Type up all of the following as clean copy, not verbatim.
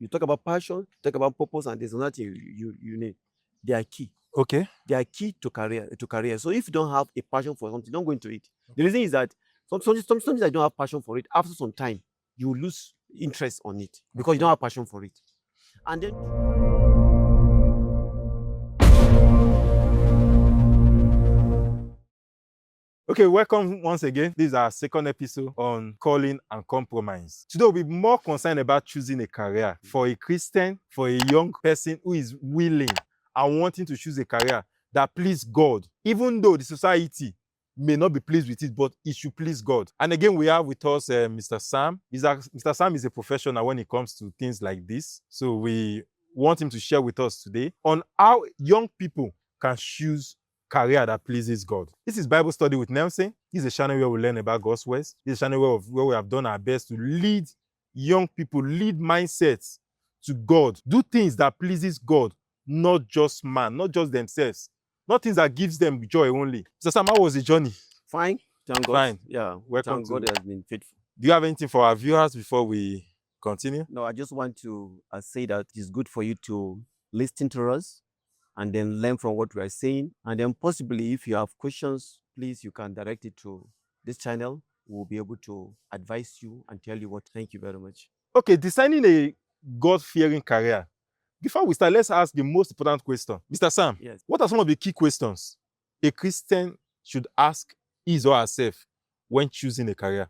You talk about passion, talk about purpose, and there's another thing you need. They are key. Okay. They are key to career. So if you don't have a passion for something, don't go into it. The reason is that sometimes I don't have passion for it. After some time, you lose interest on it because you don't have passion for it. And then Okay, welcome once again. This is our second episode on calling and compromise. Today we'll be more concerned about choosing a career for a Christian, for a young person who is willing and wanting to choose a career that please God, even though the society may not be pleased with it, but it should please God. And again, we have with us Mr. Sam. Mr. Sam is a professional when it comes to things like this. So we want him to share with us today on how young people can choose career that pleases God. This is Bible Study with Nelson. This is a channel where we learn about God's words. This is a channel where we have done our best to lead young people, lead mindsets to God. Do things that pleases God, not just man, not just themselves. Not things that gives them joy only. Mr. Sam, how was the journey? fine, thank God. Fine. Yeah, Welcome thank God has been faithful. Do you have anything for our viewers before we continue? No, I just want to say that it's good for you to listen to us and then learn from what we are saying. And then possibly if you have questions, please, you can direct it to this channel. We'll be able to advise you and tell you what. Thank you very much. Okay, designing a God-fearing career. Before we start, let's ask the most important question. Mr. Sam, Yes. what are some of the key questions a Christian should ask his or herself when choosing a career?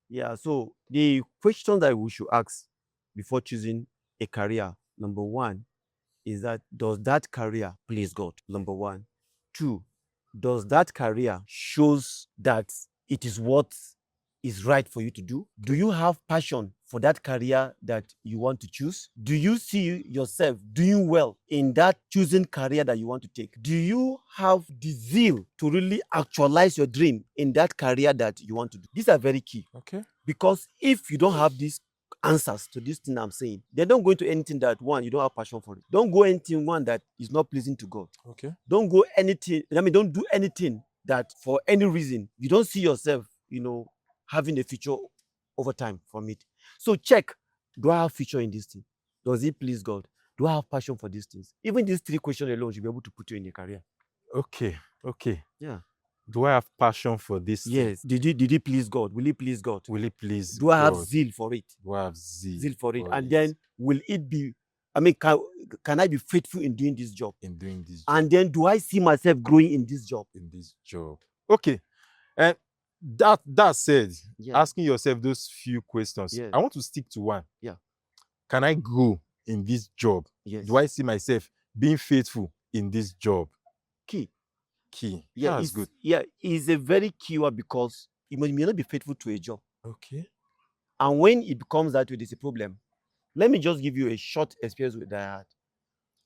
Yeah, so the question that we should ask before choosing a career, number one, is that does that career please God? Number one. Two, does that career shows that it is what is right for you to do? Do you have passion for that career that you want to choose? Do you see yourself doing well in that choosing career that you want to take? Do you have the zeal to really actualize your dream in that career that you want to do? These are very key. Okay. Because if you don't have these answers to this thing I'm saying, then don't go into anything that one you don't have passion for it. Don't go anything one that is not pleasing to God. Okay. Don't go anything. Don't do anything that for any reason you don't see yourself, having a future over time from it. So check: do I have future in this thing? Does it please God? Do I have passion for these things? Even these three questions alone should be able to put you in a career. Okay. Yeah. Do I have passion for this? Yes. Did it please God? Will it please God? Will it please Do I have God? zeal for it? Do I have zeal? Zeal for it. And then will it be, can I be faithful in doing this job? in doing this job? And then do I see myself growing in this job? In this job. Okay. And that said, Yeah. asking yourself those few questions, Yes. I want to stick to one. Yeah. Can I grow in this job? Yes. Do I see myself being faithful in this job? Key? Yeah, that's good. Yeah, it's a very key word because you may not be faithful to a job. Okay. And when it becomes that way, there's a problem. Let me just give you a short experience that I had.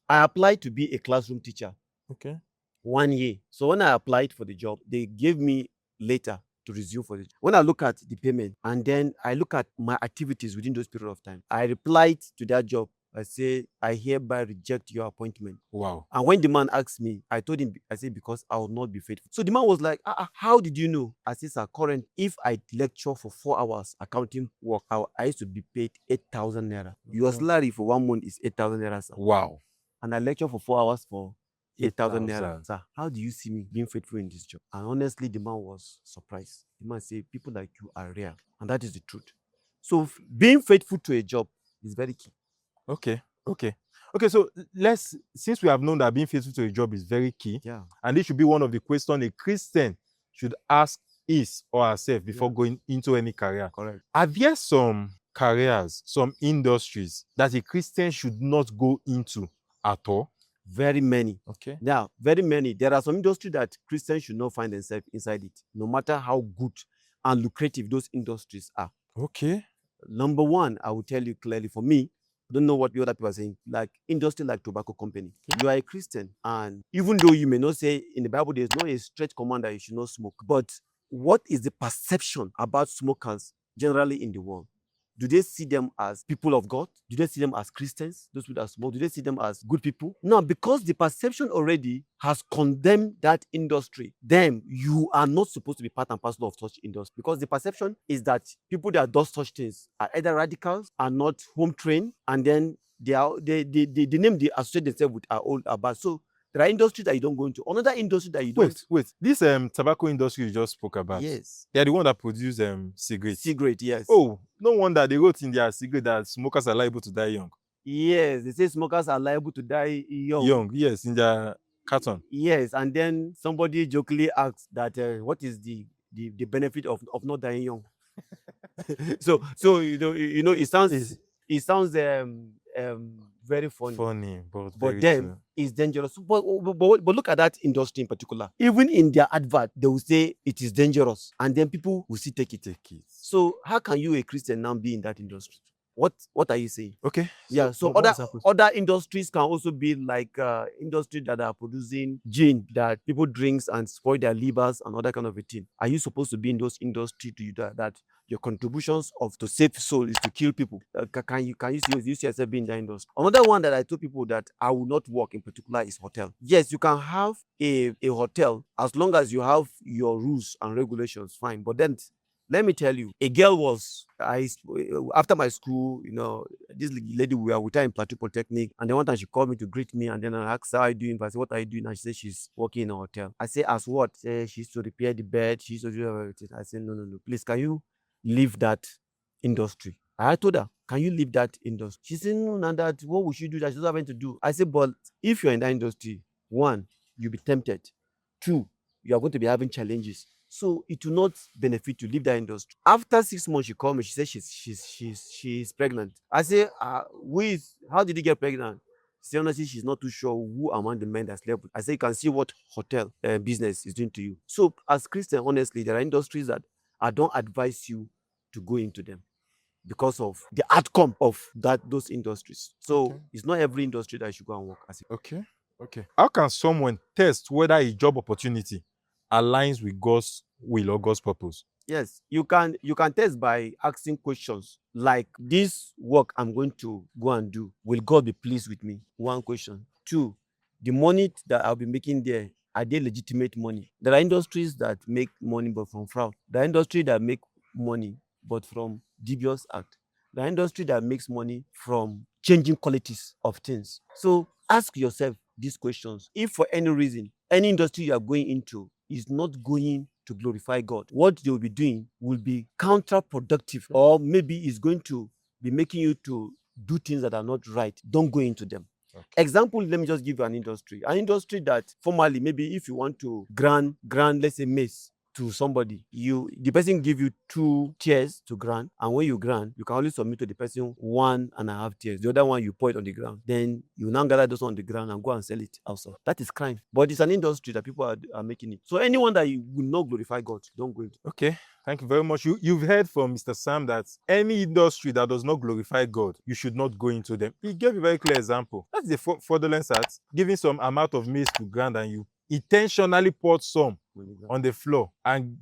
I applied to be a classroom teacher Okay. 1 year. So when I applied for the job, they gave me later to resume for it. When I look at the payment and then I look at my activities within those period of time, I replied to that job. I say, I hereby reject your appointment. Wow. And when the man asked me, I told him, I said, because I will not be faithful. So the man was like, how did you know? I said, sir, current, if I lecture for 4 hours accounting work, I used to be paid 8,000 naira. Your salary for 1 month is 8,000 naira, sir. Wow. And I lecture for 4 hours for 8,000 naira. 8,000. Sir, how do you see me being faithful in this job? And honestly, the man was surprised. The man said, people like you are rare. And that is the truth. So being faithful to a job is very key. Okay. So since we have known that being faithful to a job is very key, Yeah. and this should be one of the questions a Christian should ask his or herself before going into any career. Correct. Are there some careers, some industries that a Christian should not go into at all? Very many. Okay. Now, very many. There are some industries that Christians should not find themselves inside it, no matter how good and lucrative those industries are. Okay. Number one, I will tell you clearly, for me, I don't know what the other people are saying, like industry like tobacco company. You are a Christian, and even though you may not say in the Bible there's no a straight command that you should not smoke, but what is the perception about smokers generally in the world? Do they see them as people of God? Do they see them as Christians? Those people that smoke, do they see them as good people? Now, because the perception already has condemned that industry, then you are not supposed to be part and parcel of such industry, because the perception is that people that do such things are either radicals, are not home trained, and then the name they associate themselves with are old, are bad. So there are industries that you don't go into. Another industry that you don't. Wait. This tobacco industry you just spoke about. Yes. They are the one that produce cigarettes. Cigarette, yes. Oh, no wonder they wrote in their cigarette that smokers are liable to die young. Yes, they say smokers are liable to die young. Young, yes, in their carton. Yes, and then somebody jokingly asked that what is the benefit of not dying young? so it sounds very funny. But But very then true. it's dangerous. But look at that industry in particular. Even in their advert, they will say it is dangerous, and then people will still take it. So how can you, a Christian, now be in that industry? What are you saying? Okay. Yeah. So other industries can also be like industry that are producing gin that people drinks and spoil their livers and other kind of a thing. Are you supposed to be in those industry to do that your contributions to save soul is to kill people? Can you see yourself being in that industry? Another one that I told people that I will not work in particular is hotel. Yes, you can have a hotel as long as you have your rules and regulations, fine. But then let me tell you, a girl was after my school, this lady, we were with her in Plateau Polytechnic, and then one time she called me to greet me, and then I asked her, how are you doing? I said, what are you doing? And she said she's working in a hotel. I said, as what? She used to repair the bed, she used to do everything. I said, no, please, can you leave that industry? I told her, can you leave that industry? She said, no, that what would she do? That she doesn't have anything to do. I said, but if you're in that industry, one, you'll be tempted. Two, you are going to be having challenges. So it will not benefit to leave that industry. After 6 months, she called me. She said she's pregnant. I say, how did you get pregnant? She said, honestly, she's not too sure who among the men that slept with. I say, you can see what hotel business is doing to you. So as Christian, honestly, there are industries that I don't advise you to go into them because of the outcome of those industries. So it's not every industry that you should go and work as. Okay. How can someone test whether a job opportunity aligns with God's will or God's purpose? Yes, you can test by asking questions like, this work I'm going to go and do, will God be pleased with me? One question. Two, the money that I'll be making there, are they legitimate money? There are industries that make money but from fraud. There are industries that make money but from dubious act. There are industries that makes money from changing qualities of things. So ask yourself these questions. If for any reason, any industry you are going into is not going to glorify God, what they will be doing will be counterproductive, or maybe is going to be making you to do things that are not right. Don't go into them. Okay. Example, let me just give you an industry that formerly, maybe if you want to grant, let's say, maize to somebody, the person give you 2 tiers to grant, and when you grant, you can only submit to the person 1.5 tiers. The other one you pour it on the ground. Then you now gather those on the ground and go and sell it outside. That is crime. But it's an industry that people are making it. So anyone that will not glorify God, don't go into. Okay. Thank you very much. You've heard from Mr. Sam that any industry that does not glorify God, you should not go into them. He gave a very clear example. That's the fraudulence act, giving some amount of maize to grant, and you intentionally poured some on the floor and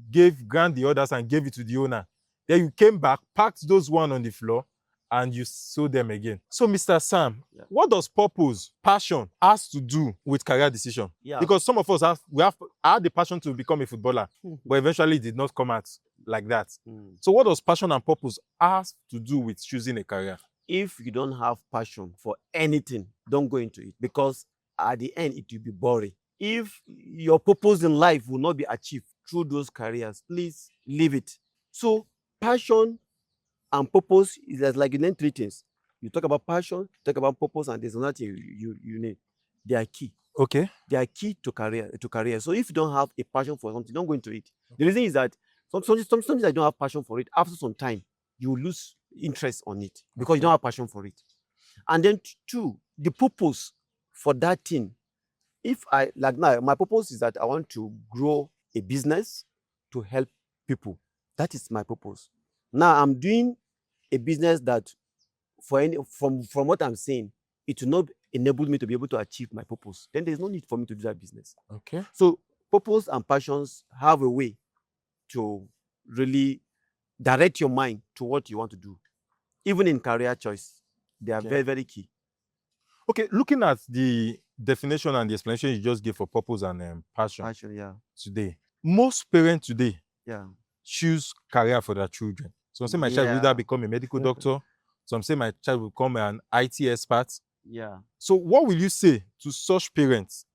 grant the others and gave it to the owner. Then you came back, packed those one on the floor, and you sold them again. So, Mr. Sam, what does purpose, passion, has to do with career decision? Yeah. Because some of us had the passion to become a footballer, but eventually it did not come out like that. So what does passion and purpose have to do with choosing a career? If you don't have passion for anything, don't go into it, because at the end it will be boring. If your purpose in life will not be achieved through those careers, please leave it. So passion and purpose is like you name 3 things. You talk about passion, you talk about purpose, and there's another thing you name. They are key. Okay. They are key to career. So if you don't have a passion for something, don't go into it. The reason is that sometimes I don't have passion for it. After some time, you lose interest on it because you don't have passion for it. And then 2, the purpose for that thing. If like now, my purpose is that I want to grow a business to help people. That is my purpose. Now I'm doing a business that from what I'm saying, it will not enable me to be able to achieve my purpose. Then there's no need for me to do that business. Okay. So purpose and passions have a way to really direct your mind to what you want to do. even in career choice, they are Okay. very, very key. Okay, looking at the definition and the explanation you just gave for purpose and passion Passion, yeah, today, most parents today yeah, choose career for their children. Some say my child will either yeah, become a medical doctor. Some say my child will become an IT expert. yeah. So what will you say to such parents?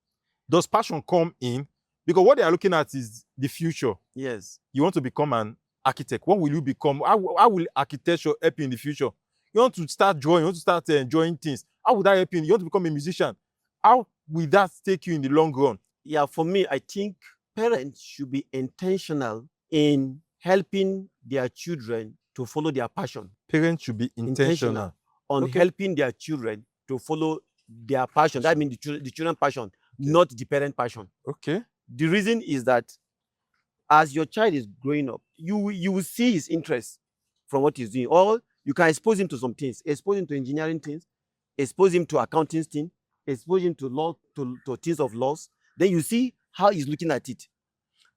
Does passion come in? Because what they are looking at is the future. Yes. You want to become an architect. What will you become? How will architecture help you in the future? You want to start drawing. You want to start enjoying things. How would that help you? You want to become a musician. How will that take you in the long run? Yeah, for me, I think parents should be intentional in helping their children to follow their passion. Parents should be intentional. On Okay. helping their children to follow their passion. That means the children passion, not the parent passion. Okay. The reason is that as your child is growing up, you will see his interest from what he's doing. Or you can expose him to some things, expose him to engineering things, expose him to accounting things, expose him to law, to things of laws. Then you see how he's looking at it.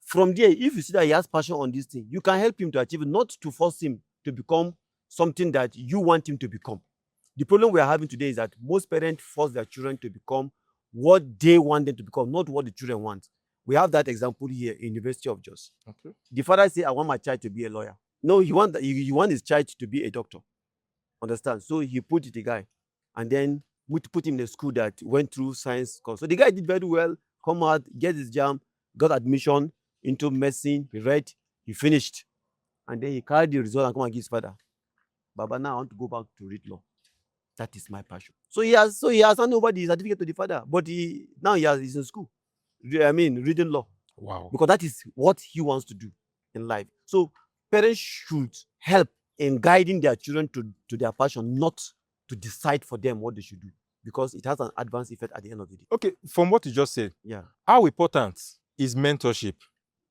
From there, if you see that he has passion on this thing, you can help him to achieve it, not to force him to become something that you want him to become. The problem we are having today is that most parents force their children to become what they want them to become, not what the children want. We have that example here in University of Jos. Okay. The father say, I want my child to be a lawyer. No, he want his child to be a doctor. Understand? So he put the guy, and then we put him in a school that went through science course. So the guy did very well, come out, get his jam, got admission into medicine, he read, he finished. And then he carried the result and come and give his father. Baba, now I want to go back to read law. That is my passion. So he has handed over the certificate to the father, but he's in school. Reading law. Wow. Because that is what he wants to do in life. So parents should help in guiding their children to their passion, not to decide for them what they should do, because it has an adverse effect at the end of the day. Okay, from what you just said, Yeah, how important is mentorship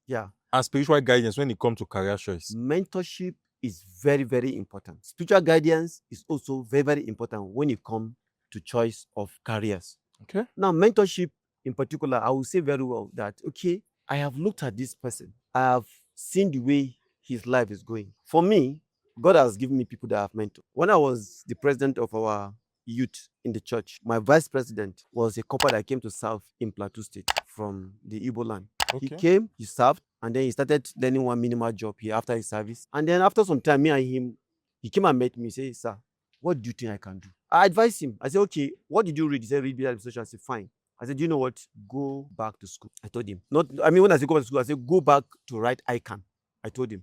yeah. and spiritual guidance when it comes to career choice? Mentorship is very, very important. Spiritual guidance is also very, very important when it comes to choice of careers. Okay. Now, mentorship in particular, I will say very well that, okay, I have looked at this person. I have seen the way his life is going. For me, God has given me people that I've mentored. When I was the president of our youth in the church, my vice president was a couple that came to serve in Plateau State from the Igbo land. Okay. He came, he served, and then he started learning one minimal job here after his service. And then after some time, me and him, he came and met me, said, sir, what do you think I can do? I advised him. I said, okay, what did you read? He said, read business administration. I said, fine. I said, do you know what? Go back to school. I told him. When I say go back to school, I said, go back to write ICANN. I told him.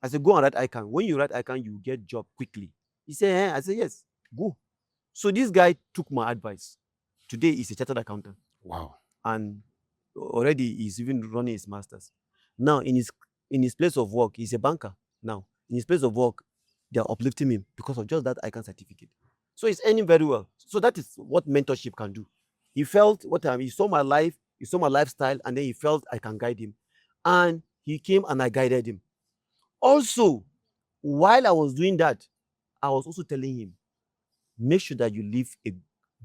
I said, go and write ICANN. When you write ICANN, you get job quickly. He said, eh? I said, yes, go. So this guy took my advice. Today, he's a chartered accountant. Wow. And already he's even running his masters. Now, in his place of work, he's a banker. Now, in his place of work, they are uplifting him because of just that ICANN certificate. So he's earning very well. So that is what mentorship can do. He felt he saw my life, he saw my lifestyle, and then he felt I can guide him. And he came and I guided him. Also, while I was doing that, I was also telling him, make sure that you live a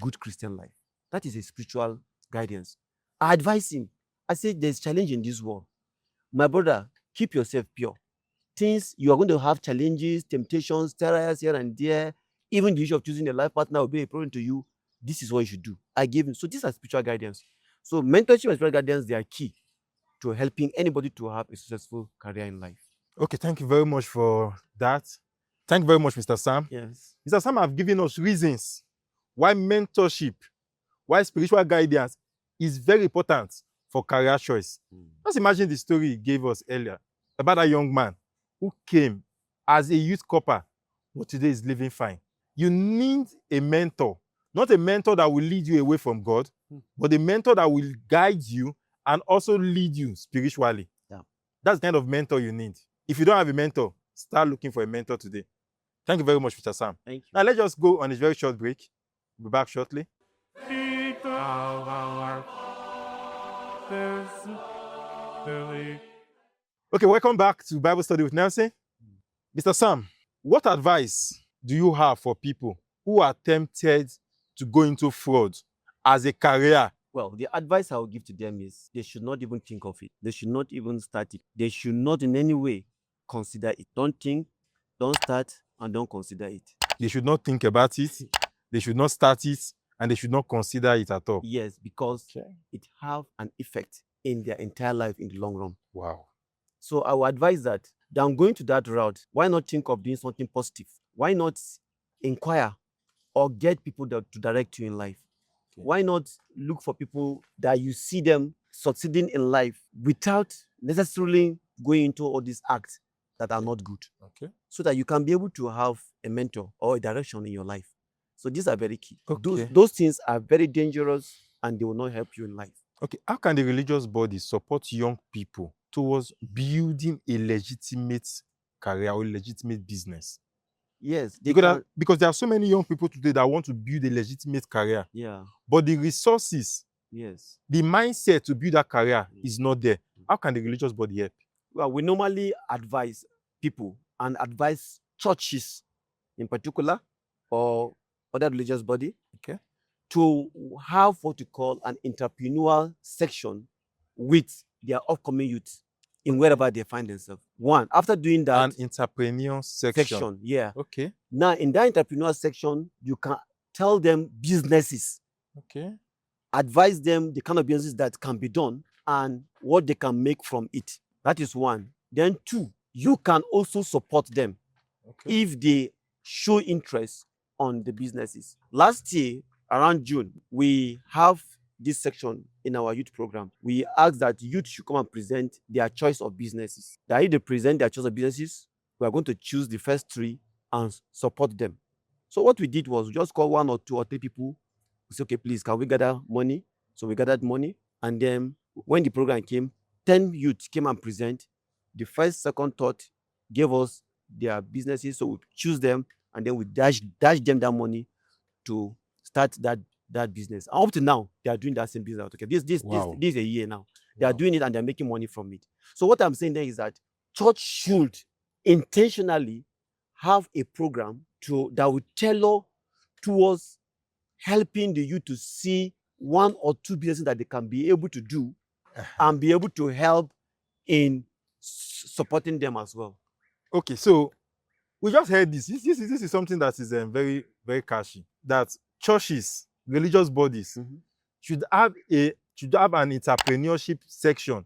good Christian life. That is a spiritual guidance. I advise him. I said, there's challenge in this world. My brother, keep yourself pure. Things you are going to have challenges, temptations, trials here and there. Even the issue of choosing a life partner will be a problem to you. This is what you should do. I gave him. So these are spiritual guidance. So mentorship and spiritual guidance, they are key to helping anybody to have a successful career in life. Okay, thank you very much for that. Thank you very much, Mr. Sam. Yes. Mr. Sam have given us reasons why mentorship, why spiritual guidance is very important for career choice. Just imagine the story he gave us earlier about a young man who came as a youth corper, but today is living fine. You need a mentor, not a mentor that will lead you away from God, but a mentor that will guide you and also lead you spiritually. Yeah. That's the kind of mentor you need. If you don't have a mentor, start looking for a mentor today. Thank you very much, Mr. Sam. Thank you. Now let's just go on a very short break. We'll be back shortly. Okay, welcome back to Bible Study with Nelson. Mr. Sam, what advice do you have for people who are tempted to go into fraud as a career? Well, the advice I will give to them is they should not even think of it. They should not even start it. They should not in any way consider it. Don't think, don't start, and don't consider it. They should not think about it. They should not start it, and they should not consider it at all. Yes, because it have an effect in their entire life in the long run. Wow. So I would advise that than going to that route, why not think of doing something positive? Why not inquire or get people to direct you in life? Okay. Why not look for people that you see them succeeding in life without necessarily going into all these acts that are not good? Okay. So that you can be able to have a mentor or a direction in your life. So these are very key. Okay. Those things are very dangerous and they will not help you in life. Okay, how can the religious body support young people towards building a legitimate career or legitimate business? Yes, because there are so many young people today that want to build a legitimate career. Yeah. But the resources, yes, the mindset to build that career is not there. How can the religious body help? Well, we normally advise people and advise churches in particular or other religious body, okay, to have what we call an entrepreneurial section with their upcoming youth in wherever they find themselves. One, after doing that, an entrepreneur section. Yeah. Okay. Now, in that entrepreneurial section, you can tell them businesses. Okay. Advise them the kind of businesses that can be done and what they can make from it. That is one. Then two, you can also support them if they show interest on the businesses. Last year, around June, we have this section in our youth program. We asked that youth should come and present their choice of businesses. That if they present their choice of businesses, we are going to choose the first three and support them. So what we did was we just call 1 or 2 or 3 people. We said, okay, please, can we gather money? So we gathered money. And then when the program came, 10 youth came and present. The first, second, third gave us their businesses. So we choose them and then we dash them that money to start that business. And up to now, they are doing that same business. Okay, this is a year now. They are doing it and they're making money from it. So what I'm saying there is that church should intentionally have a program that will tailor towards helping the youth to see 1 or 2 businesses that they can be able to do and be able to help in supporting them as well. Okay, so we just heard this. This is something that is very, very catchy. That churches, religious bodies should have an entrepreneurship section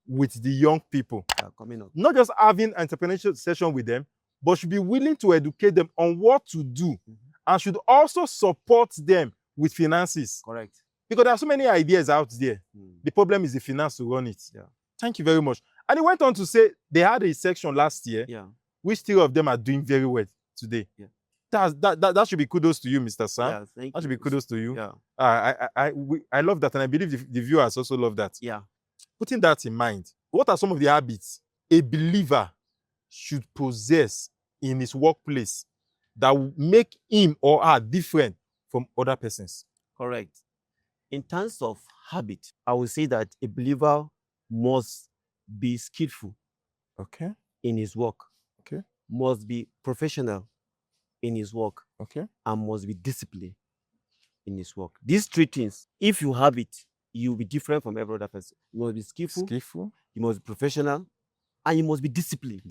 with the young people. Coming up. Not just having an entrepreneurship session with them, but should be willing to educate them on what to do and should also support them with finances. Correct. Because there are so many ideas out there. The problem is the finance to run it. Yeah. Thank you very much. And he went on to say they had a section last year, which 3 of them are doing very well today. Yeah. That should be kudos to you, Mr. Sam. Yeah, thank you. That should be kudos to you. Yeah. I love that, and I believe the viewers also love that. Yeah. Putting that in mind, what are some of the habits a believer should possess in his workplace that will make him or her different from other persons? Correct. In terms of habit, I would say that a believer must be skillful in his work, must be professional in his work, and must be disciplined in his work. These 3 things, if you have it, you'll be different from every other person. You must be skillful, you must be professional, and you must be disciplined.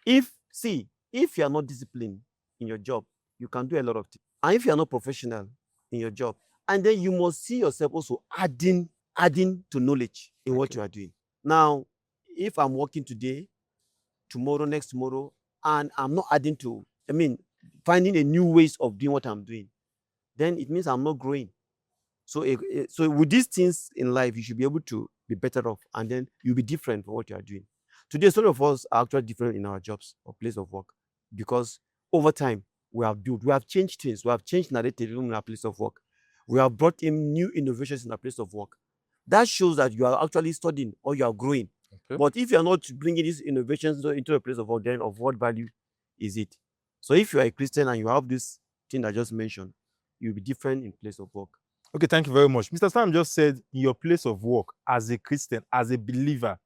If you are not disciplined in your job, you can do a lot of things. And if you are not professional in your job, and then you must see yourself also adding to knowledge in what you are doing. Now, if I'm working today, tomorrow, next tomorrow, and I'm not adding to, finding a new ways of doing what I'm doing, then it means I'm not growing. So with these things in life, you should be able to be better off, and then you'll be different from what you are doing. Today, some of us are actually different in our jobs or place of work because over time, we have changed things, we have changed narrative in our place of work. We have brought in new innovations in our place of work. That shows that you are actually studying or you are growing. But if you are not bringing these innovations into a place of work, then of what value is it? So if you are a Christian and you have this thing I just mentioned, you'll be different in place of work. Okay, thank you very much. Mr. Sam just said in your place of work, as a Christian, as a believer,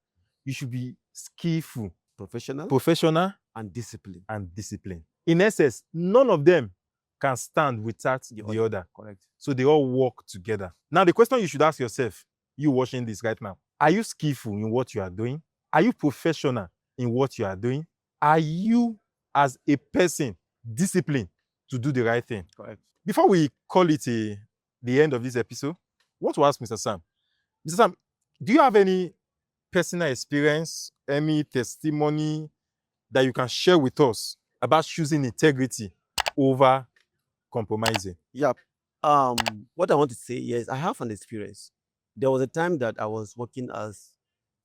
you should be skillful, professional, and disciplined. In essence, none of them can stand without the other. Correct. So they all work together. Now, the question you should ask yourself, you watching this right now, are you skillful in what you are doing? Are you professional in what you are doing? Are you, as a person, discipline to do the right thing. Correct. Before we call it the end of this episode, I want to ask Mr. Sam. Mr. Sam, do you have any personal experience, any testimony that you can share with us about choosing integrity over compromising? Yeah. What I want to say, yes, I have an experience. There was a time that I was working as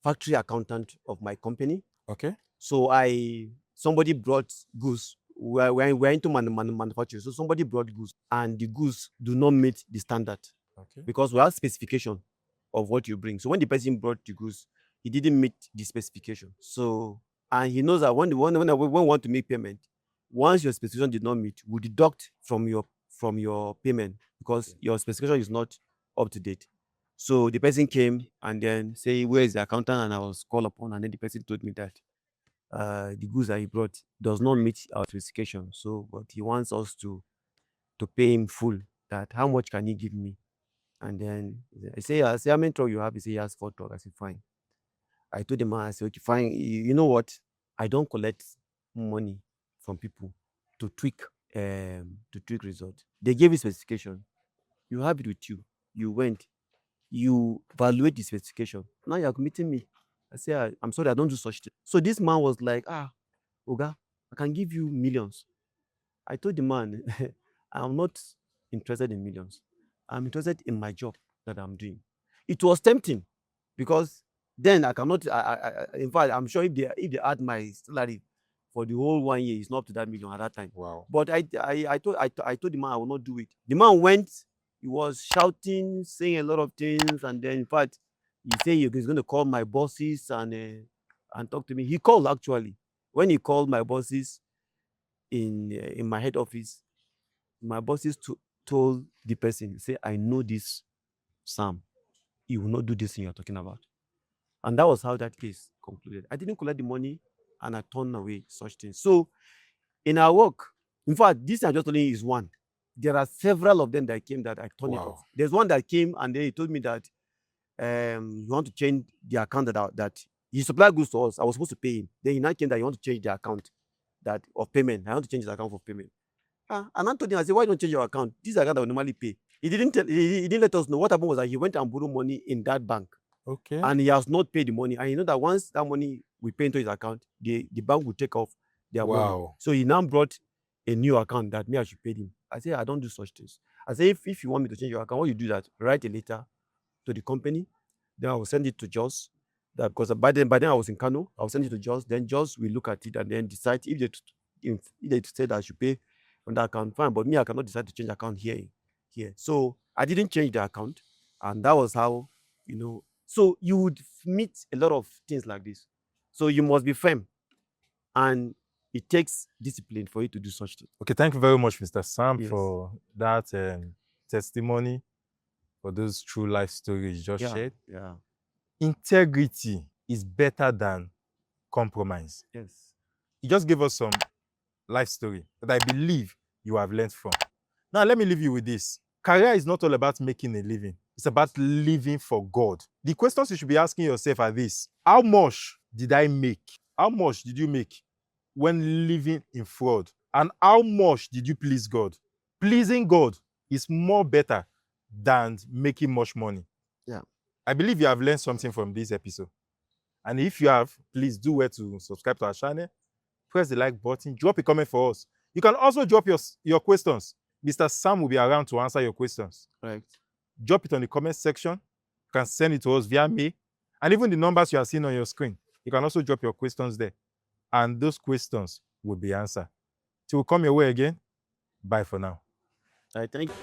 factory accountant of my company. Okay. So somebody brought goods. We're into manufacturing. So somebody brought goods, and the goods do not meet the standard Okay. because we have specification of what you bring. So when the person brought the goods, he didn't meet the specification. So, and he knows that when we want to make payment, once your specification did not meet, we deduct from your payment because your specification is not up to date. So the person came and then say, "Where is the accountant?" And I was called upon, and then the person told me that the goods that he brought does not meet our specification. So, but he wants us to pay him full. That how much can he give me? And then I say, how many truck you have? He say he has 4 truck. I said, fine. I told the man, I said, okay, fine. You know what? I don't collect money from people to tweak result. They gave you specification. You have it with you. You went. You evaluate the specification. Now you're committing me. I say, I'm sorry, I don't do such thing. So this man was like, Oga, I can give you millions. I told the man, I'm not interested in millions. I'm interested in my job that I'm doing. It was tempting because then I cannot. In fact, I'm sure if they add my salary for the whole 1 year, it's not up to that million at that time. Wow. But I told the man I will not do it. The man went. He was shouting, saying a lot of things, and then in fact, he said he's going to call my bosses and talk to me. He called actually. When he called my bosses in my head office, my bosses told the person, say, I know this Sam. He will not do this thing you're talking about. And that was how that case concluded. I didn't collect the money and I turned away such things. So in our work, in fact, this I just only is one. There are several of them that came that I turned it Wow. off. There's one that came and then he told me that you want to change the account that he supplied goods to us. I was supposed to pay him. Then he now came that you want to change the account that of payment. I want to change the account for payment. And I told him, I said, why don't you change your account? This is the account that we normally pay. He didn't let us know. What happened was that he went and borrowed money in that bank. Okay. And he has not paid the money. And you know that once that money we pay into his account, the bank will take off their money. Wow. So he now brought a new account that me I should pay him. I say, I don't do such things. I say, if you want me to change your account, what you do that? Write a letter to the company. Then I will send it to Jos. That because by then I was in Kano. I will send it to Jos. Then Jos will look at it and then decide if they say that I should pay on that account, fine. But me, I cannot decide to change account here. So I didn't change the account, and that was how, So you would meet a lot of things like this. So you must be firm, and it takes discipline for you to do such things. Okay, thank you very much, Mr. Sam, Yes. for that testimony, for those true life stories you just shared. Yeah. Integrity is better than compromise. Yes. He just gave us some life story that I believe you have learned from. Now, let me leave you with this. Career is not all about making a living. It's about living for God. The questions you should be asking yourself are this. How much did I make? How much did you make when living in fraud? And how much did you please God? Pleasing God is more better than making much money. Yeah. I believe you have learned something from this episode. And if you have, please do well to subscribe to our channel, press the like button, drop a comment for us. You can also drop your questions. Mr. Sam will be around to answer your questions. Right. Drop it on the comment section. You can send it to us via mail. And even the numbers you are seeing on your screen, you can also drop your questions there. And those questions will be answered. Till we come your way again, bye for now. I thank you.